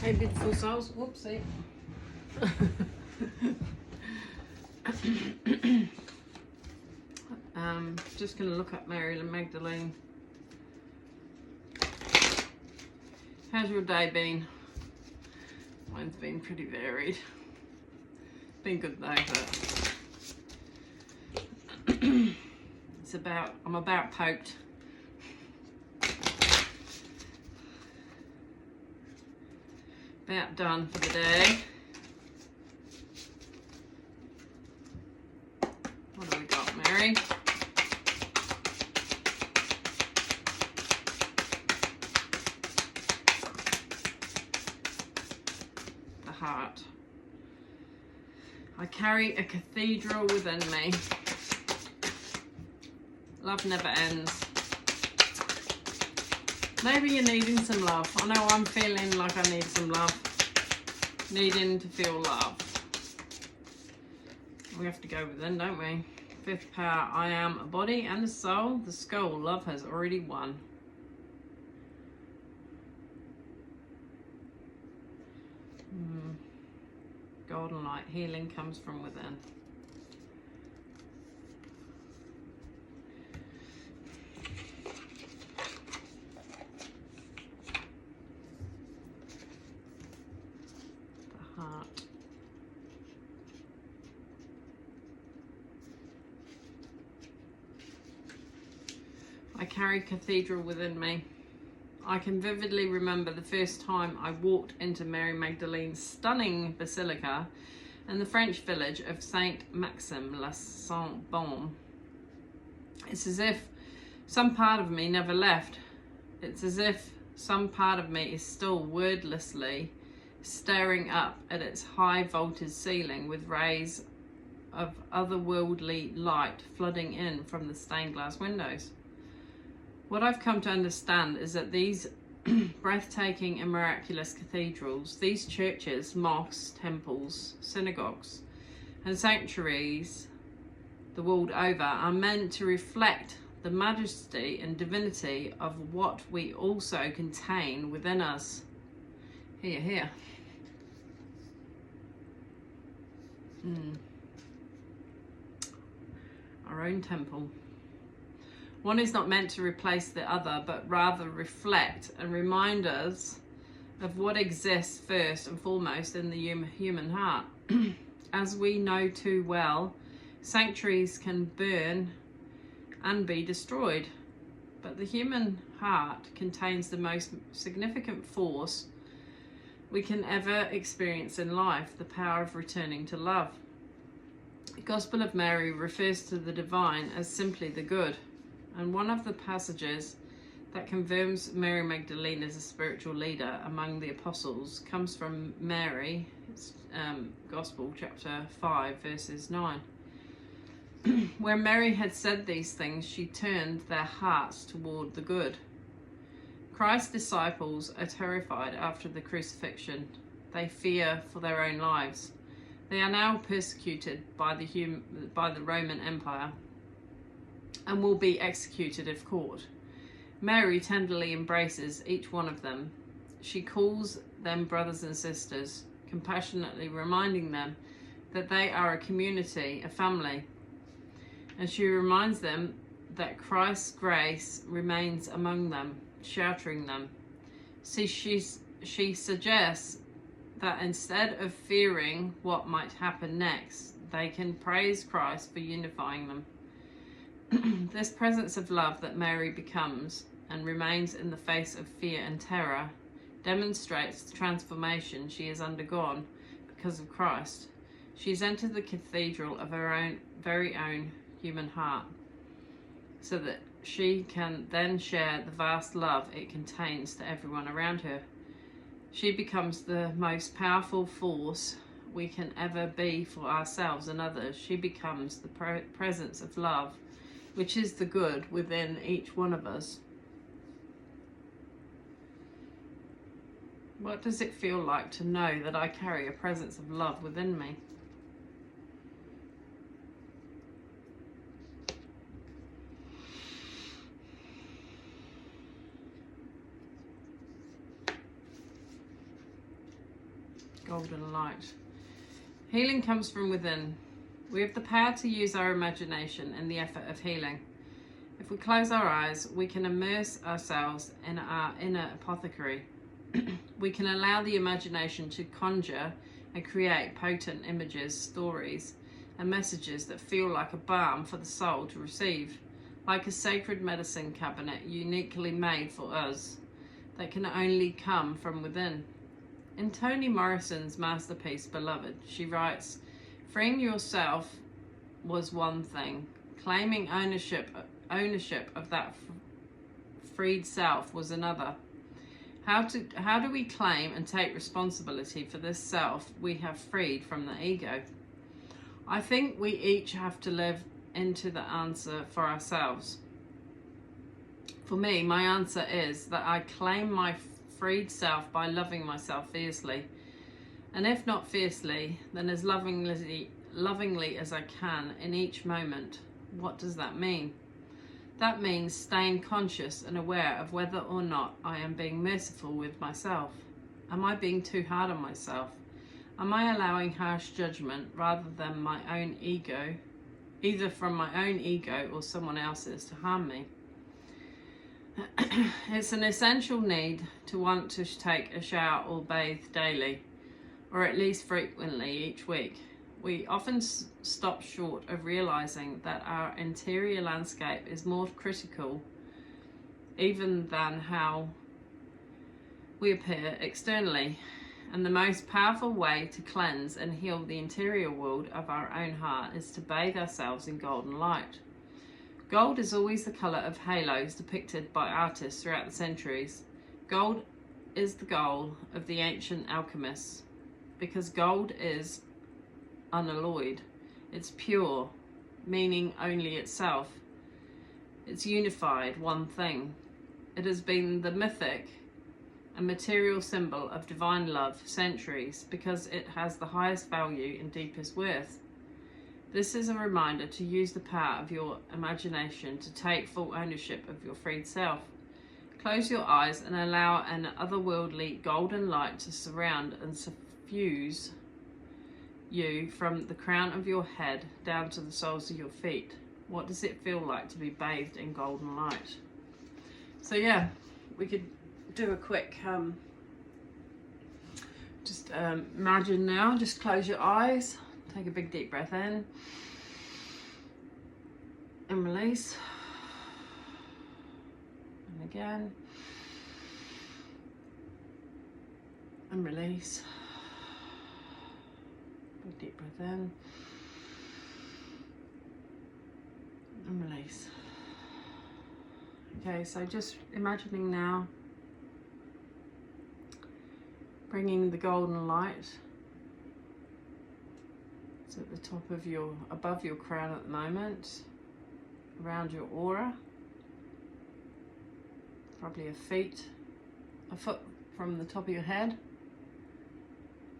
Hey, beautiful souls. Whoopsie. Just going to look at Mary and Magdalene. How's your day been? Mine's been pretty varied. Been good though, but I'm about poked. About done for the day. What have we got, Mary? The heart. I carry a cathedral within me. Love never ends. Maybe you're needing some love. I know I'm feeling like I need some love. Needing to feel love. We have to go within, don't we? Fifth power, I am a body and a soul. The skull, love has already won. Golden light, healing comes from within. The heart. I carry cathedral within me. I can vividly remember the first time I walked into Mary Magdalene's stunning basilica in the French village of Saint-Maxime-la-Sainte-Baume. It's as if some part of me never left. It's as if some part of me is still wordlessly staring up at its high vaulted ceiling with rays of otherworldly light flooding in from the stained glass windows. What I've come to understand is that these breathtaking and miraculous cathedrals, these churches, mosques, temples, synagogues, and sanctuaries the world over are meant to reflect the majesty and divinity of what we also contain within us. Here, here. Our own temple. One is not meant to replace the other, but rather reflect and remind us of what exists first and foremost in the human heart. As we know too well, sanctuaries can burn and be destroyed, but the human heart contains the most significant force we can ever experience in life, the power of returning to love. The Gospel of Mary refers to the divine as simply the good. And one of the passages that confirms Mary Magdalene as a spiritual leader among the apostles comes from Mary, Gospel chapter 5, verses 9. Where Mary had said these things, she turned their hearts toward the good. Christ's disciples are terrified after the crucifixion. They fear for their own lives. They are now persecuted by the Roman Empire and will be executed if caught. Mary tenderly embraces each one of them. She calls them brothers and sisters, compassionately reminding them that they are a community, a family. And she reminds them that Christ's grace remains among them, sheltering them. She suggests that instead of fearing what might happen next, they can praise Christ for unifying them. This presence of love that Mary becomes and remains in the face of fear and terror demonstrates the transformation she has undergone because of Christ. She has entered the cathedral of her very own human heart so that she can then share the vast love it contains to everyone around her. She becomes the most powerful force we can ever be for ourselves and others. She becomes the presence of love, which is the good within each one of us. What does it feel like to know that I carry a presence of love within me? golden light. Healing comes from within. We have the power to use our imagination in the effort of healing. If we close our eyes, we can immerse ourselves in our inner apothecary. We can allow the imagination to conjure and create potent images, stories, and messages that feel like a balm for the soul to receive, like a sacred medicine cabinet uniquely made for us, that can only come from within. In Toni Morrison's masterpiece, Beloved, she writes, "Freeing yourself was one thing. Claiming ownership of that freed self was another. How do we claim and take responsibility for this self we have freed from the ego? I think we each have to live into the answer for ourselves. For me, my answer is that I claim my freed self by loving myself fiercely. And if not fiercely, then as lovingly as I can in each moment. What does that mean? That means staying conscious and aware of whether or not I am being merciful with myself. Am I being too hard on myself? Am I allowing harsh judgment rather than my own ego, either from my own ego or someone else's, to harm me? It's an essential need to want to take a shower or bathe daily, or at least frequently each week. We often stop short of realizing that our interior landscape is more critical even than how we appear externally. And the most powerful way to cleanse and heal the interior world of our own heart is to bathe ourselves in golden light. Gold is always the colour of halos depicted by artists throughout the centuries. Gold is the goal of the ancient alchemists, because gold is unalloyed. It's pure, meaning only itself. It's unified, one thing. It has been the mythic and material symbol of divine love for centuries because it has the highest value and deepest worth. This is a reminder to use the power of your imagination to take full ownership of your freed self. Close your eyes and allow an otherworldly golden light to surround and suffuse you from the crown of your head down to the soles of your feet. What does it feel like to be bathed in golden light? So yeah, we could do a quick imagine now. Just close your eyes, take a big deep breath in and release, and again and release. Big deep breath in and release. Okay, so just imagining now bringing the golden light. It's at the top of above your crown at the moment, around your aura, probably a foot from the top of your head.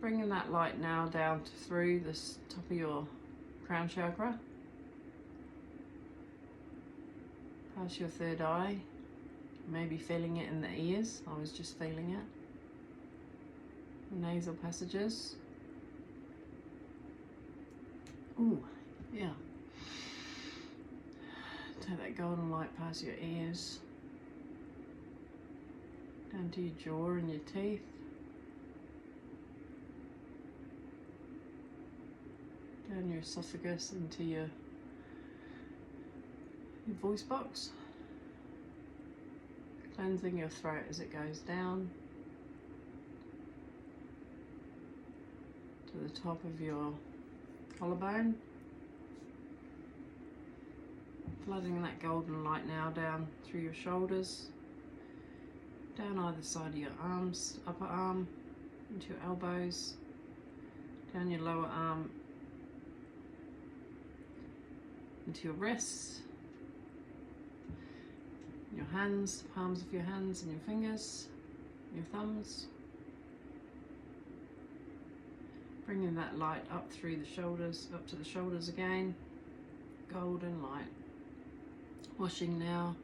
Bringing that light now down through the top of your crown chakra, past your third eye, maybe feeling it in the ears. I was just feeling it. The nasal passages. Ooh, yeah. Take that golden light past your ears, down to your jaw and your teeth, down your esophagus into your voice box, cleansing your throat as it goes down to the top of your collarbone, flooding that golden light now down through your shoulders, down either side of your arms, upper arm, into your elbows, down your lower arm, into your wrists, your hands, palms of your hands and your fingers, your thumbs. Bringing that light up through the shoulders, up to the shoulders again, golden light. Washing now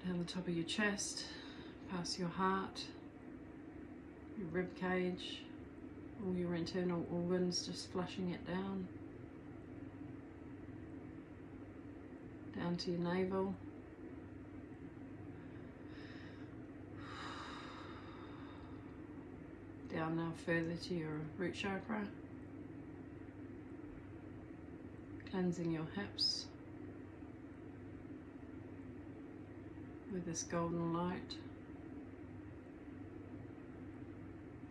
down the top of your chest, past your heart, your rib cage, all your internal organs, just flushing it down to your navel. Down now further to your root chakra, cleansing your hips with this golden light.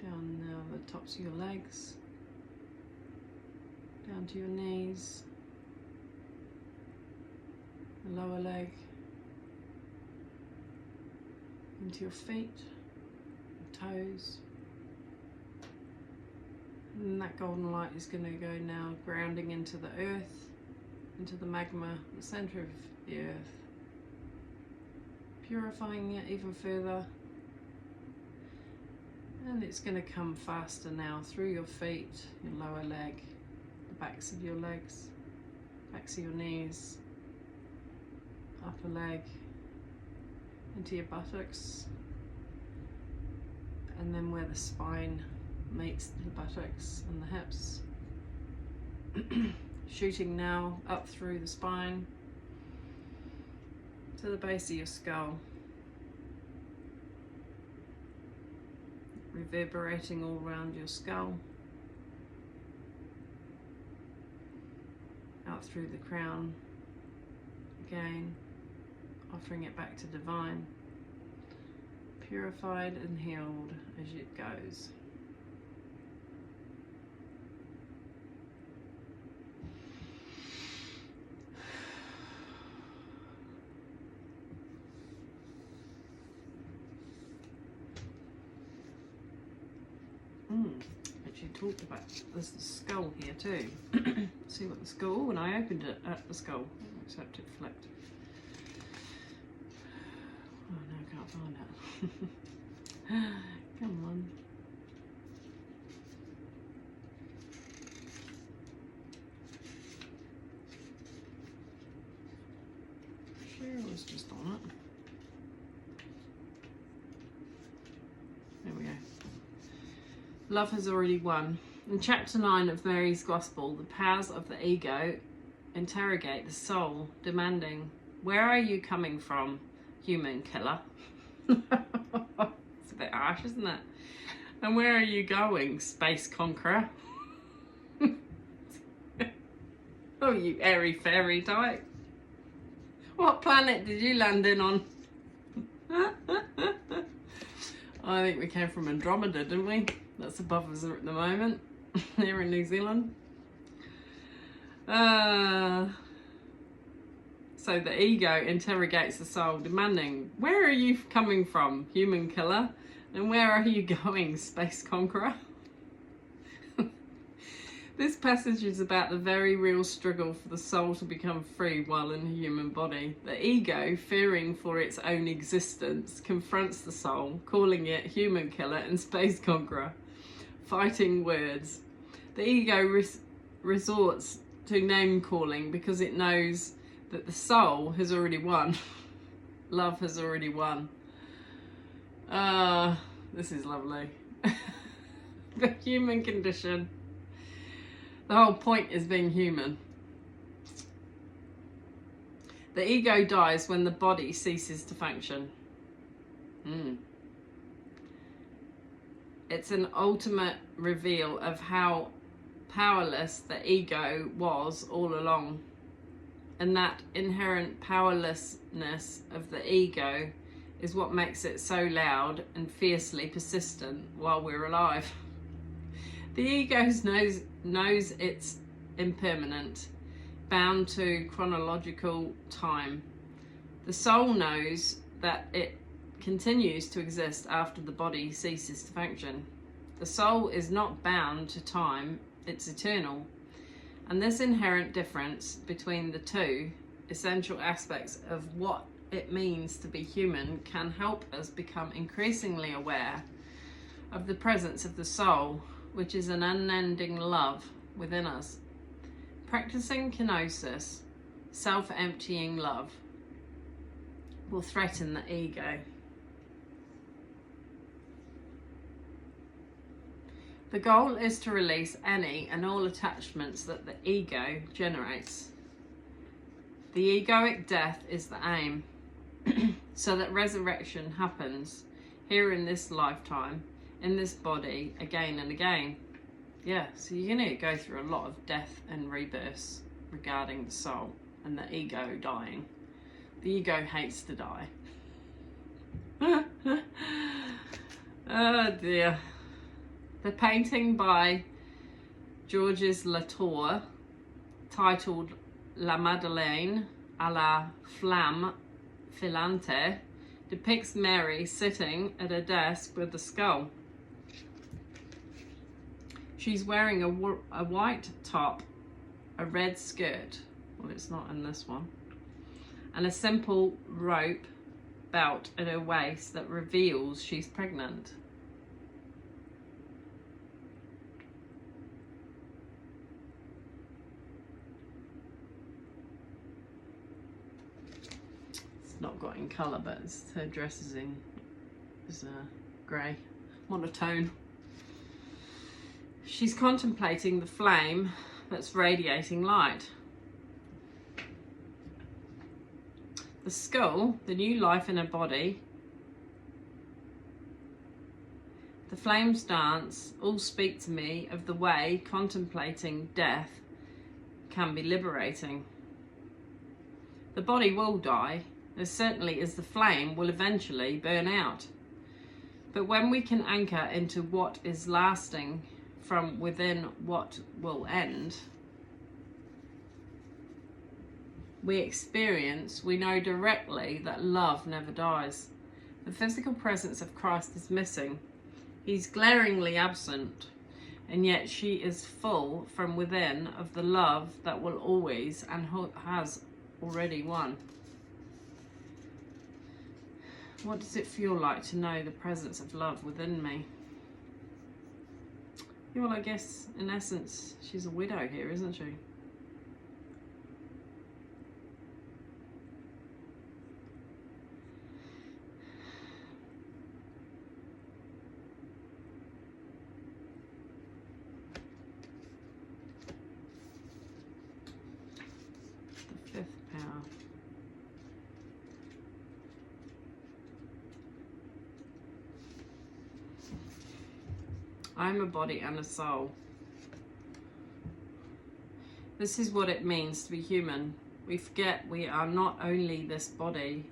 Down now the tops of your legs, down to your knees, the lower leg, into your feet, your toes. And that golden light is going to go now grounding into the earth, into the magma, the centre of the earth, purifying it even further. And it's going to come faster now through your feet, your lower leg, the backs of your legs, backs of your knees, upper leg, into your buttocks, and then where the spine meets the buttocks and the hips. Shooting now up through the spine to the base of your skull, reverberating all around your skull, out through the crown again, offering it back to divine, purified and healed as it goes. Actually talked about this skull here too. See what the skull, when I opened it at the skull, except it flipped. Oh no, I can't find it. Come on. Sure was just on it. There we go. Love has already won. In chapter 9 of Mary's Gospel, the powers of the ego interrogate the soul, demanding, "Where are you coming from, human killer?" It's a bit harsh, isn't it? "And where are you going, space conqueror?" Oh, you airy fairy type. What planet did you land in on? I think we came from Andromeda, didn't we? That's above us at the moment, here in New Zealand. So the ego interrogates the soul, demanding, "Where are you coming from, human killer? And where are you going, space conqueror?" This passage is about the very real struggle for the soul to become free while in a human body. The ego, fearing for its own existence, confronts the soul, calling it human killer and space conqueror. Fighting words. The ego resorts to name calling because it knows that the soul has already won. Love has already won. This is lovely. The human condition. The whole point is being human. The ego dies when the body ceases to function. It's an ultimate reveal of how powerless the ego was all along. And that inherent powerlessness of the ego is what makes it so loud and fiercely persistent while we're alive. The ego knows it's impermanent, bound to chronological time. The soul knows that it continues to exist after the body ceases to function. The soul is not bound to time, it's eternal. And this inherent difference between the two essential aspects of what it means to be human can help us become increasingly aware of the presence of the soul, which is an unending love within us. Practicing kenosis, self-emptying love, will threaten the ego. The goal is to release any and all attachments that the ego generates. The egoic death is the aim, so that resurrection happens here in this lifetime, in this body, again and again. Yeah, so you're going to go through a lot of death and rebirths regarding the soul and the ego dying. The ego hates to die. Oh dear. The painting by Georges Latour, titled La Magdalene à la flamme filante, depicts Mary sitting at a desk with a skull. She's wearing a white top, a red skirt, well it's not in this one, and a simple rope belt at her waist that reveals she's pregnant. It's not got in colour, but her dress is grey, monotone. She's contemplating the flame that's radiating light. The skull, the new life in her body, the flames dance, all speak to me of the way contemplating death can be liberating. The body will die, as certainly as the flame will eventually burn out. But when we can anchor into what is lasting from within what will end, we know directly that love never dies. The physical presence of Christ is missing. He's glaringly absent, and yet she is full from within of the love that will always and has already won. What does it feel like to know the presence of love within me? Yeah, well, I guess in essence she's a widow here, isn't she? I'm a body and a soul. This is what it means to be human. We forget we are not only this body,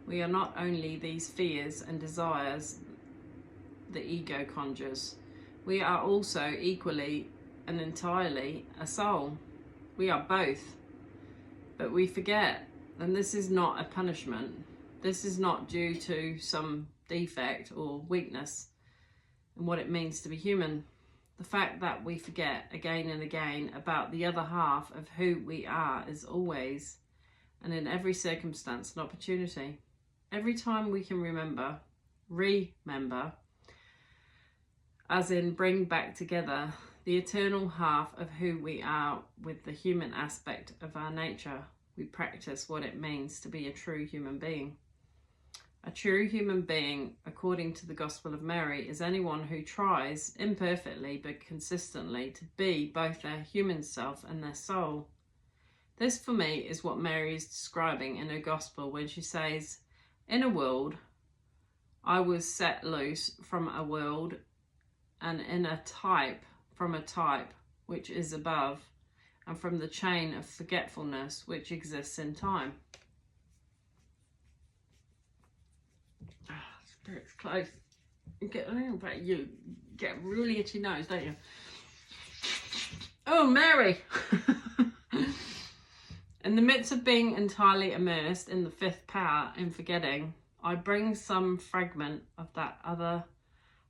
we are not only these fears and desires the ego conjures. We are also equally and entirely a soul. We are both. But we forget, and this is not a punishment. This is not due to some defect or weakness and what it means to be human. The fact that we forget again and again about the other half of who we are is always and in every circumstance an opportunity. Every time we can remember, as in bring back together the eternal half of who we are with the human aspect of our nature, we practice what it means to be a true human being. A true human being, according to the Gospel of Mary, is anyone who tries, imperfectly but consistently, to be both their human self and their soul. This, for me, is what Mary is describing in her Gospel when she says, "In a world, I was set loose from a world, and in a type from a type which is above, and from the chain of forgetfulness which exists in time." Spirit's close. I don't know about you, get a really itchy nose, don't you? Oh, Mary! In the midst of being entirely immersed in the fifth power, in forgetting, I bring some fragment of that other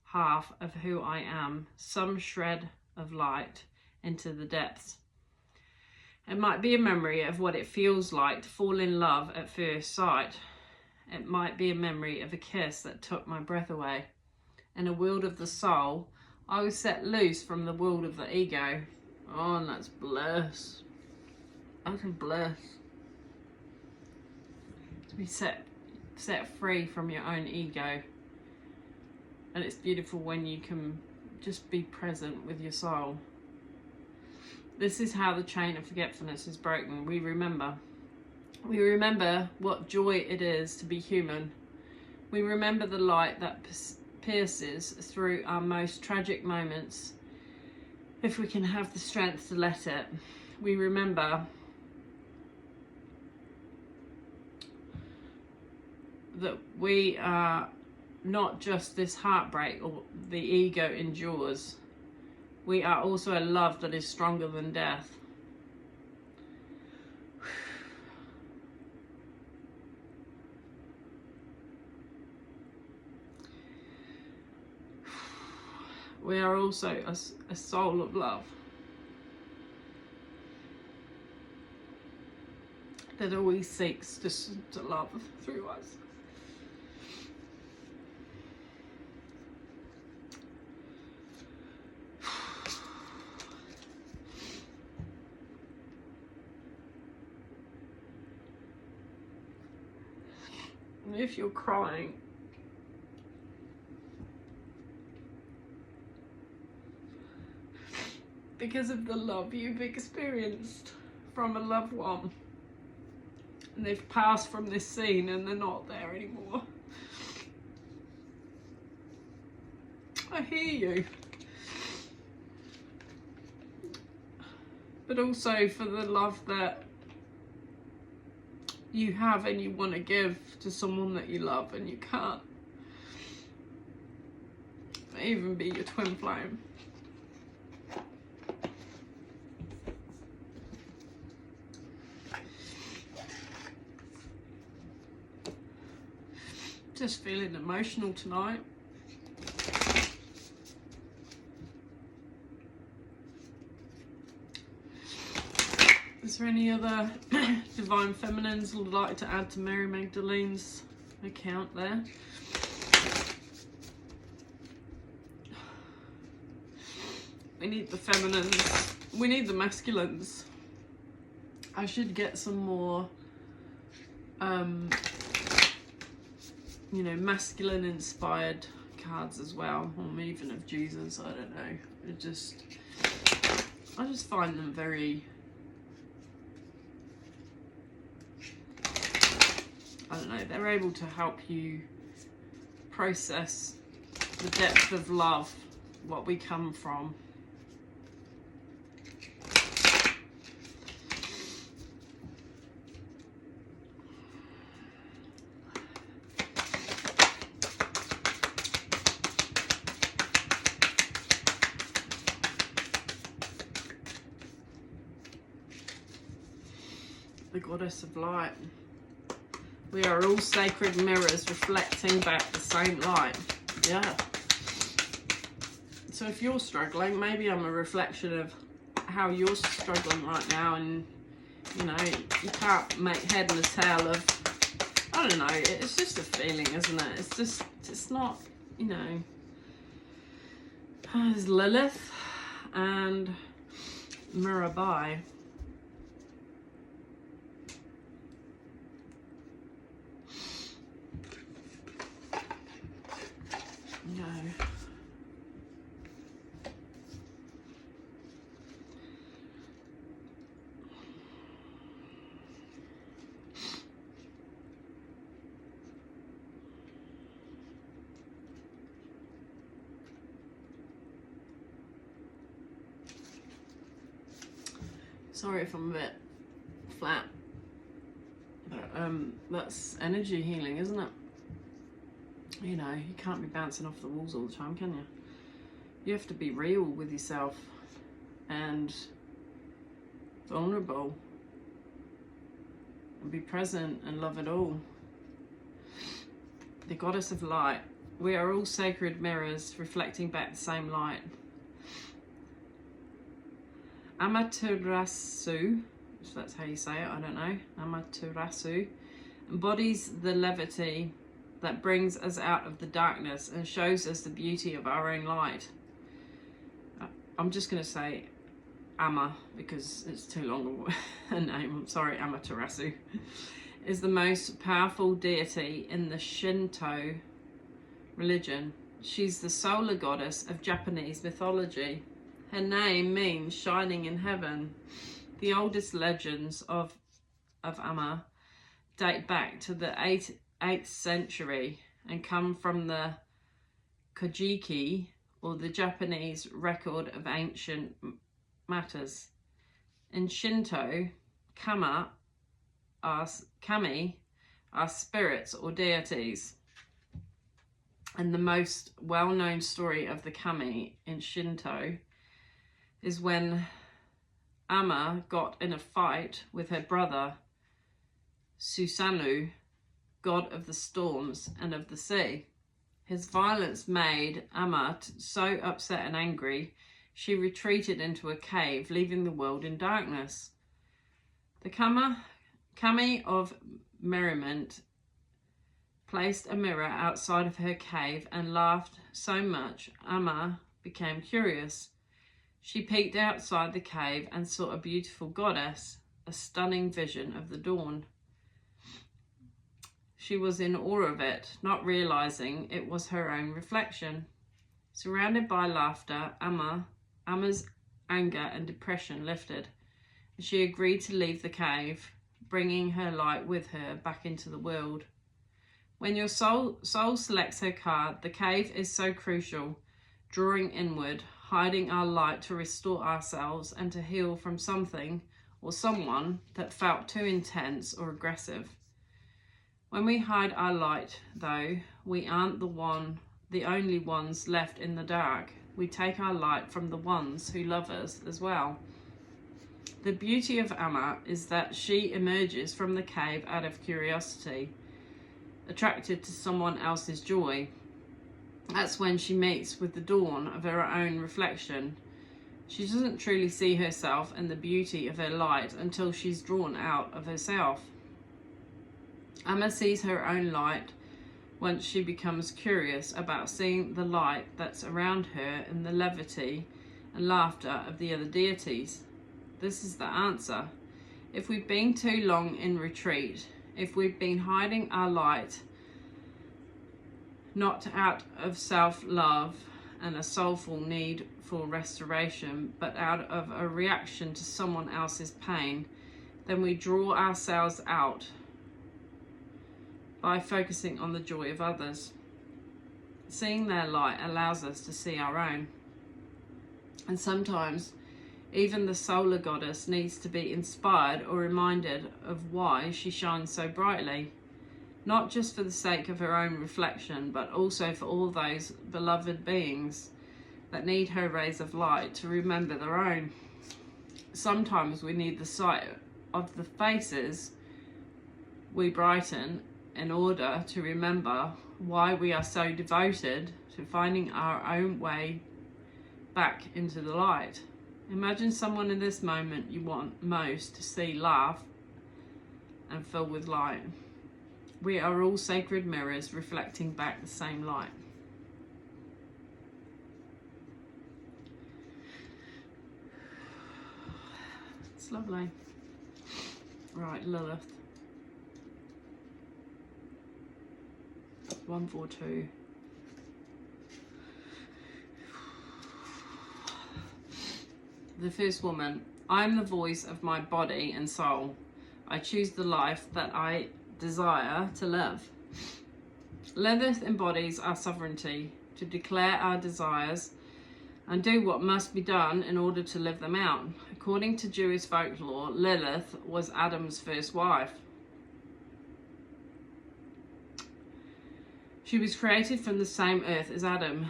half of who I am, some shred of light into the depths. It might be a memory of what it feels like to fall in love at first sight. It might be a memory of a kiss that took my breath away. In a world of the soul, I was set loose from the world of the ego. Oh, and that's bliss. That's a bliss. To be set free from your own ego. And it's beautiful when you can just be present with your soul. This is how the chain of forgetfulness is broken. We remember. We remember what joy it is to be human. We remember the light that pierces through our most tragic moments, if we can have the strength to let it. We remember that we are not just this heartbreak or the ego endures. We are also a love that is stronger than death. We are also a soul of love that always seeks to love through us. And if you're crying, because of the love you've experienced from a loved one, and they've passed from this scene and they're not there anymore, I hear you. But also for the love that you have and you want to give to someone that you love and you can't. Even be your twin flame. Just feeling emotional tonight. Is there any other divine feminines would like to add to Mary Magdalene's account there? We need the feminines. We need the masculines. I should get some more masculine inspired cards as well, or even of Jesus. I don't know. I just find them very, I don't know, they're able to help you process the depth of love, what we come from. The goddess of light. We are all sacred mirrors reflecting back the same light. Yeah. So if you're struggling, maybe I'm a reflection of how you're struggling right now, and you can't make head and a tail of, I don't know, it's just a feeling, isn't it? It's not, there's Lilith and Mirabai. No. Sorry if I'm a bit flat, but that's energy healing, isn't it? You can't be bouncing off the walls all the time, can you? You have to be real with yourself and vulnerable and be present and love it all. The goddess of light. We are all sacred mirrors reflecting back the same light. Amaterasu, if that's how you say it, I don't know. Amaterasu embodies the levity that brings us out of the darkness and shows us the beauty of our own light. I'm just going to say Ama because it's too long a name. I'm sorry. Amaterasu is the most powerful deity in the Shinto religion. She's the solar goddess of Japanese mythology. Her name means shining in heaven. The oldest legends of Amma date back to the 8th century and come from the Kojiki, or the Japanese record of ancient matters. In Shinto, kami are spirits or deities. And the most well-known story of the kami in Shinto is when Amma got in a fight with her brother Susanoo, god of the storms and of the sea. His violence made Amma so upset and angry, she retreated into a cave, leaving the world in darkness. The kami of merriment placed a mirror outside of her cave and laughed so much Amma became curious. She peeked outside the cave and saw a beautiful goddess, a stunning vision of the dawn. She was in awe of it, not realizing it was her own reflection. Surrounded by laughter, Amma's anger and depression lifted, and she agreed to leave the cave, bringing her light with her back into the world. When your soul selects her card, the cave is so crucial, drawing inward, hiding our light to restore ourselves and to heal from something or someone that felt too intense or aggressive. When we hide our light, though, we aren't the only ones left in the dark. We take our light from the ones who love us as well. The beauty of Amma is that she emerges from the cave out of curiosity, attracted to someone else's joy. That's when she meets with the dawn of her own reflection. She doesn't truly see herself and the beauty of her light until she's drawn out of herself. Amma sees her own light once she becomes curious about seeing the light that's around her in the levity and laughter of the other deities. This is the answer. If we've been too long in retreat, if we've been hiding our light, not out of self-love and a soulful need for restoration, but out of a reaction to someone else's pain, then we draw ourselves out by focusing on the joy of others. Seeing their light allows us to see our own. And sometimes even the solar goddess needs to be inspired or reminded of why she shines so brightly, not just for the sake of her own reflection, but also for all those beloved beings that need her rays of light to remember their own. Sometimes we need the sight of the faces we brighten in order to remember why we are so devoted to finding our own way back into the light. Imagine someone in this moment you want most to see laugh and fill with light. We are all sacred mirrors reflecting back the same light. It's lovely. Right, Lilith. 142. The first woman. I am the voice of my body and soul. I choose the life that I desire to live. Lilith embodies our sovereignty to declare our desires and do what must be done in order to live them out. According to Jewish folklore, Lilith was Adam's first wife. She was created from the same earth as Adam,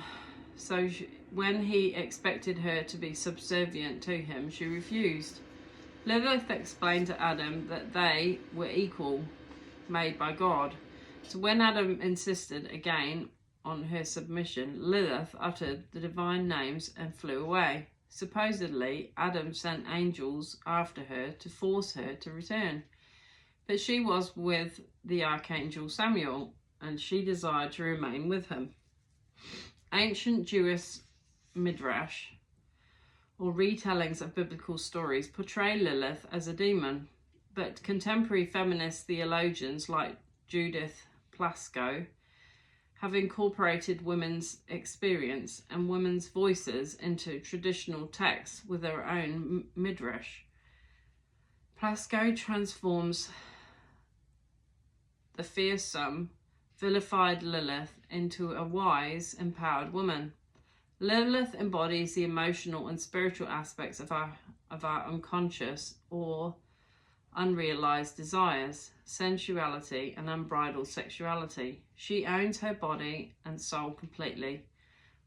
so when he expected her to be subservient to him, she refused. Lilith explained to Adam that they were equal, made by God. So when Adam insisted again on her submission, Lilith uttered the divine names and flew away. Supposedly, Adam sent angels after her to force her to return. But she was with the archangel Samuel, and she desired to remain with him. Ancient Jewish midrash, or retellings of biblical stories, portray Lilith as a demon, but contemporary feminist theologians like Judith Plasko have incorporated women's experience and women's voices into traditional texts with their own midrash. Plasko transforms the fearsome, vilified Lilith into a wise, empowered woman. Lilith embodies the emotional and spiritual aspects of our unconscious or unrealized desires, sensuality, and unbridled sexuality. She owns her body and soul completely.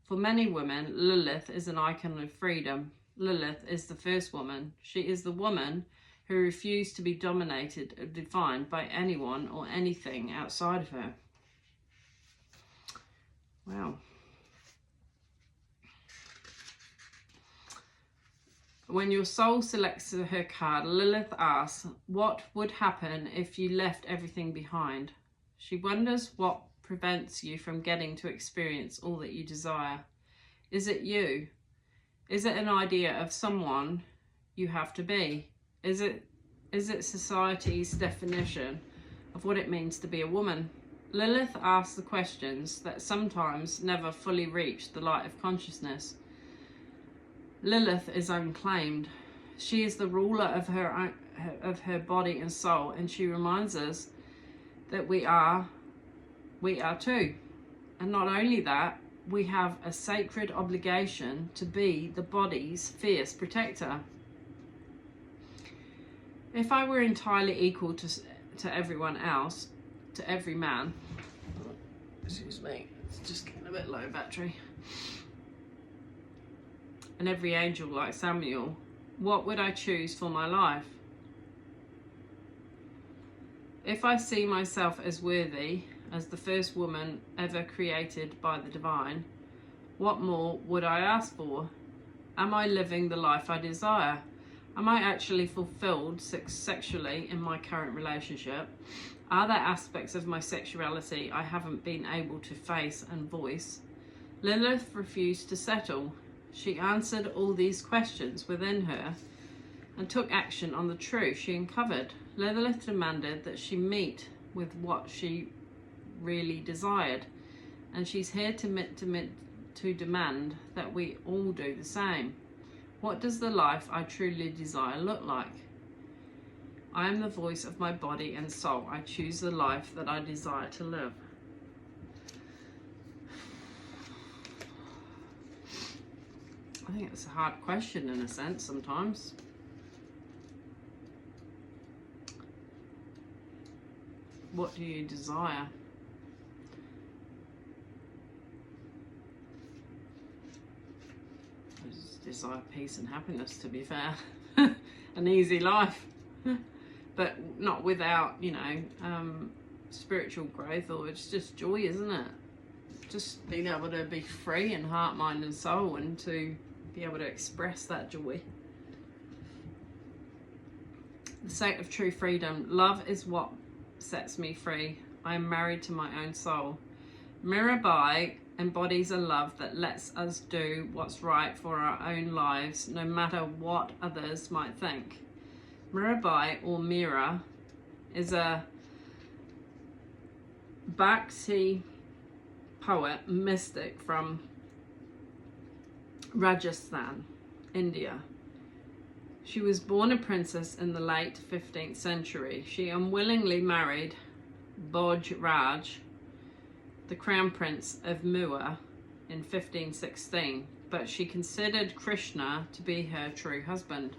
For many women, Lilith is an icon of freedom. Lilith is the first woman. She is the woman who refused to be dominated or defined by anyone or anything outside of her. Wow. When your soul selects her card, Lilith asks, what would happen if you left everything behind? She wonders what prevents you from getting to experience all that you desire. Is it you? Is it an idea of someone you have to be? Is it society's definition of what it means to be a woman? Lilith asks the questions that sometimes never fully reach the light of consciousness. Lilith is unclaimed. She is the ruler of her body and soul, and she reminds us that we are too. And not only that, we have a sacred obligation to be the body's fierce protector. If I were entirely equal to everyone else, to every man, excuse me, it's just getting a bit low battery, and every angel like Samuel, what would I choose for my life? If I see myself as worthy, as the first woman ever created by the divine, what more would I ask for? Am I living the life I desire? Am I actually fulfilled sexually in my current relationship? Are there aspects of my sexuality I haven't been able to face and voice? Lilith refused to settle. She answered all these questions within her and took action on the truth she uncovered. Lilith demanded that she meet with what she really desired, and she's here to demand that we all do the same. What does the life I truly desire look like? I am the voice of my body and soul. I choose the life that I desire to live. I think it's a hard question in a sense sometimes. What do you desire? I just desire peace and happiness, to be fair. An easy life. But not without, spiritual growth, or it's just joy, isn't it? Just being able to be free in heart, mind and soul, and to be able to express that joy. The state of true freedom. Love is what sets me free. I am married to my own soul. Mirabai embodies a love that lets us do what's right for our own lives, no matter what others might think. Mirabai, or Mira, is a Bhakti poet, mystic from Rajasthan, India. She was born a princess in the late 15th century. She unwillingly married Bhoj Raj, the crown prince of Muir, in 1516, but she considered Krishna to be her true husband.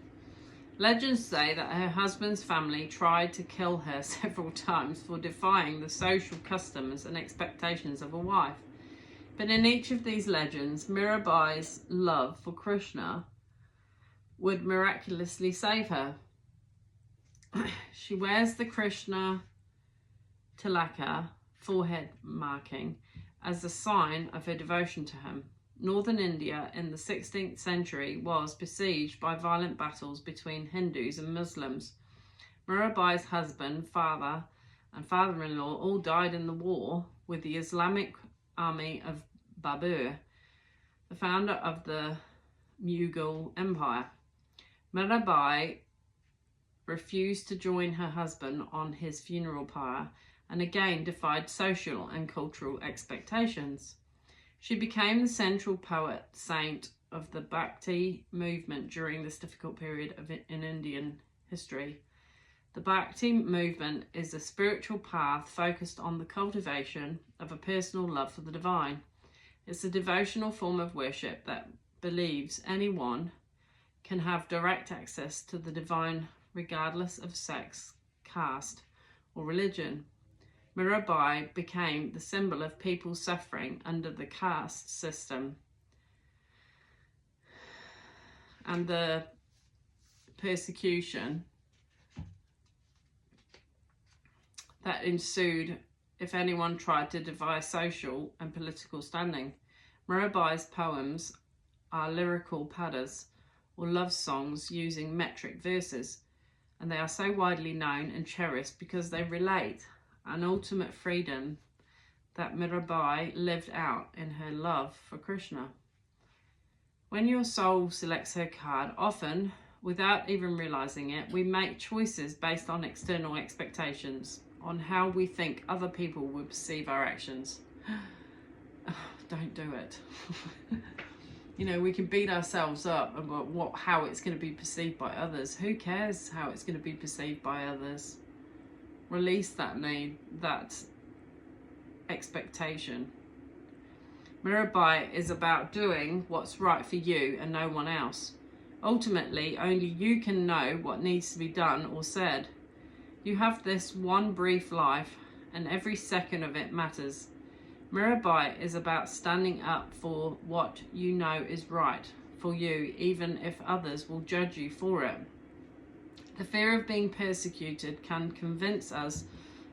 Legends say that her husband's family tried to kill her several times for defying the social customs and expectations of a wife. But in each of these legends, Mirabai's love for Krishna would miraculously save her. She wears the Krishna tilaka, forehead marking, as a sign of her devotion to him. Northern India in the 16th century was besieged by violent battles between Hindus and Muslims. Mirabai's husband, father, and father-in-law all died in the war with the Islamic army of Babur, the founder of the Mughal Empire. Mirabai refused to join her husband on his funeral pyre, and again defied social and cultural expectations. She became the central poet saint of the Bhakti movement during this difficult period in Indian history. The Bhakti movement is a spiritual path focused on the cultivation of a personal love for the divine. It's a devotional form of worship that believes anyone can have direct access to the divine regardless of sex, caste, or religion. Mirabai became the symbol of people suffering under the caste system and the persecution that ensued if anyone tried to defy social and political standing. Mirabai's poems are lyrical padas, or love songs using metric verses, and they are so widely known and cherished because they relate an ultimate freedom that Mirabai lived out in her love for Krishna. When your soul selects her card, often without even realizing it, we make choices based on external expectations, on how we think other people will perceive our actions. Don't do it. We can beat ourselves up about how it's going to be perceived by others. Who cares how it's going to be perceived by others? Release that need, that expectation. Mirabai is about doing what's right for you and no one else. Ultimately, only you can know what needs to be done or said. You have this one brief life, and every second of it matters. Mirabai is about standing up for what you know is right for you, even if others will judge you for it. The fear of being persecuted can convince us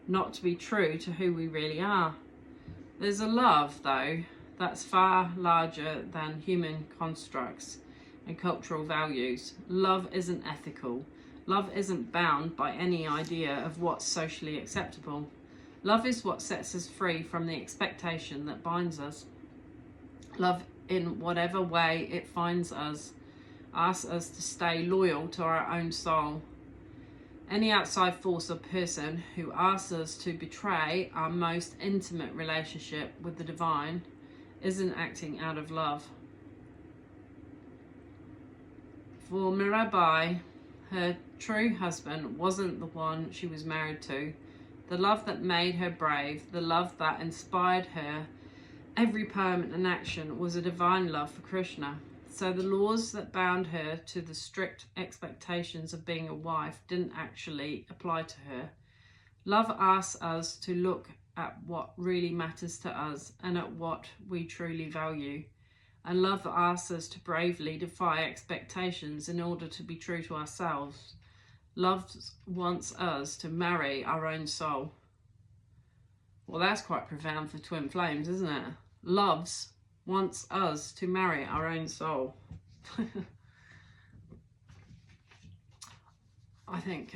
not to be true to who we really are. There's a love, though, that's far larger than human constructs and cultural values. Love isn't ethical. Love isn't bound by any idea of what's socially acceptable. Love is what sets us free from the expectation that binds us. Love, in whatever way it finds us, asks us to stay loyal to our own soul. Any outside force or person who asks us to betray our most intimate relationship with the divine isn't acting out of love. For Mirabai, her true husband wasn't the one she was married to. The love that made her brave, the love that inspired her every poem and action was a divine love for Krishna. So the laws that bound her to the strict expectations of being a wife didn't actually apply to her. Love asks us to look at what really matters to us and at what we truly value. And love asks us to bravely defy expectations in order to be true to ourselves. Love wants us to marry our own soul. Well, that's quite profound for twin flames, isn't it? Loves wants us to marry our own soul. I think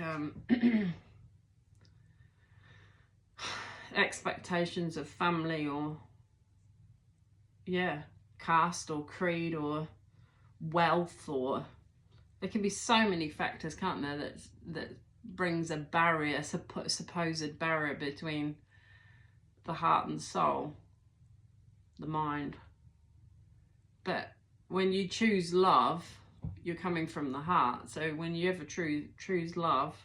expectations of family or caste or creed or wealth, or there can be so many factors, can't there, that brings a barrier, supposed barrier between the heart and soul, the mind. But when you choose love, you're coming from the heart. So when you ever choose love,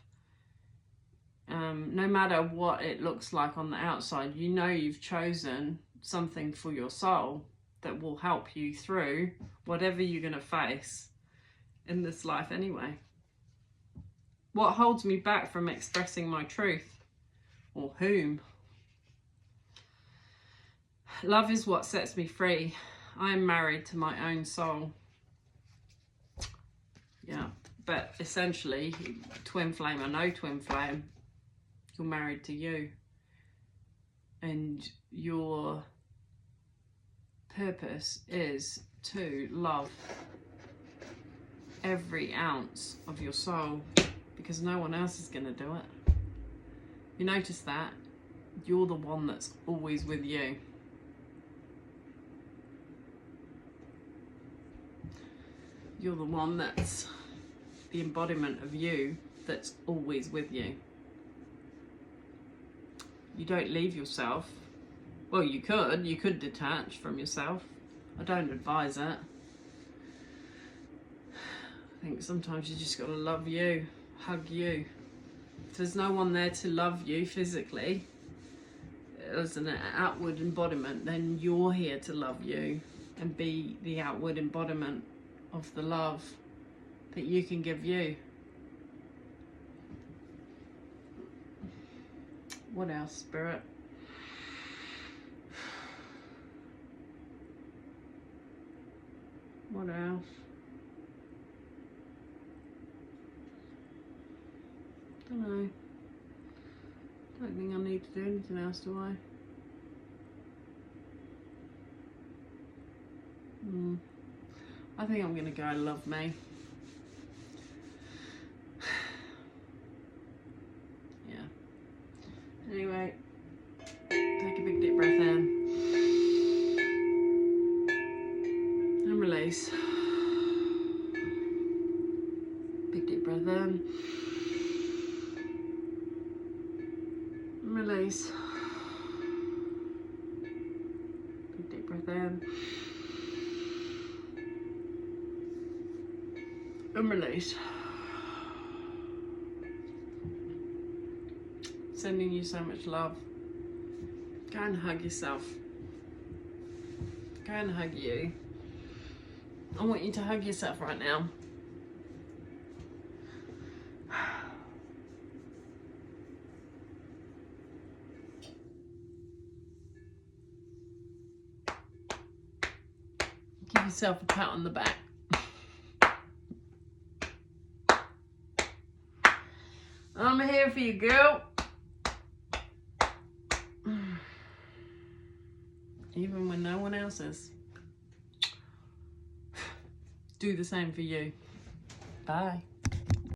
no matter what it looks like on the outside, you know you've chosen something for your soul that will help you through whatever you're going to face in this life anyway. What holds me back from expressing my truth? Or whom? Love is what sets me free. I am married to my own soul. Yeah, but essentially, twin flame or no twin flame, you're married to you. And your purpose is to love every ounce of your soul, because no one else is going to do it. You notice that? You're the one that's always with you. You're the one that's the embodiment of you that's always with you. You don't leave yourself. Well, you could detach from yourself. I don't advise it. I think sometimes you just got to love you, hug you. If there's no one there to love you physically, as an outward embodiment, then you're here to love you and be the outward embodiment of the love that you can give you. What else, Spirit? What else? Don't know. Don't think I need to do anything else, do I? I think I'm gonna go love me. Yeah. Anyway, take a big deep breath in and release. Big deep breath in and release. Big deep breath in and release. Sending you so much love. Go and hug yourself. Go and hug you. I want you to hug yourself right now. Give yourself a pat on the back. I'm here for you, girl. Even when no one else is. Do the same for you. Bye.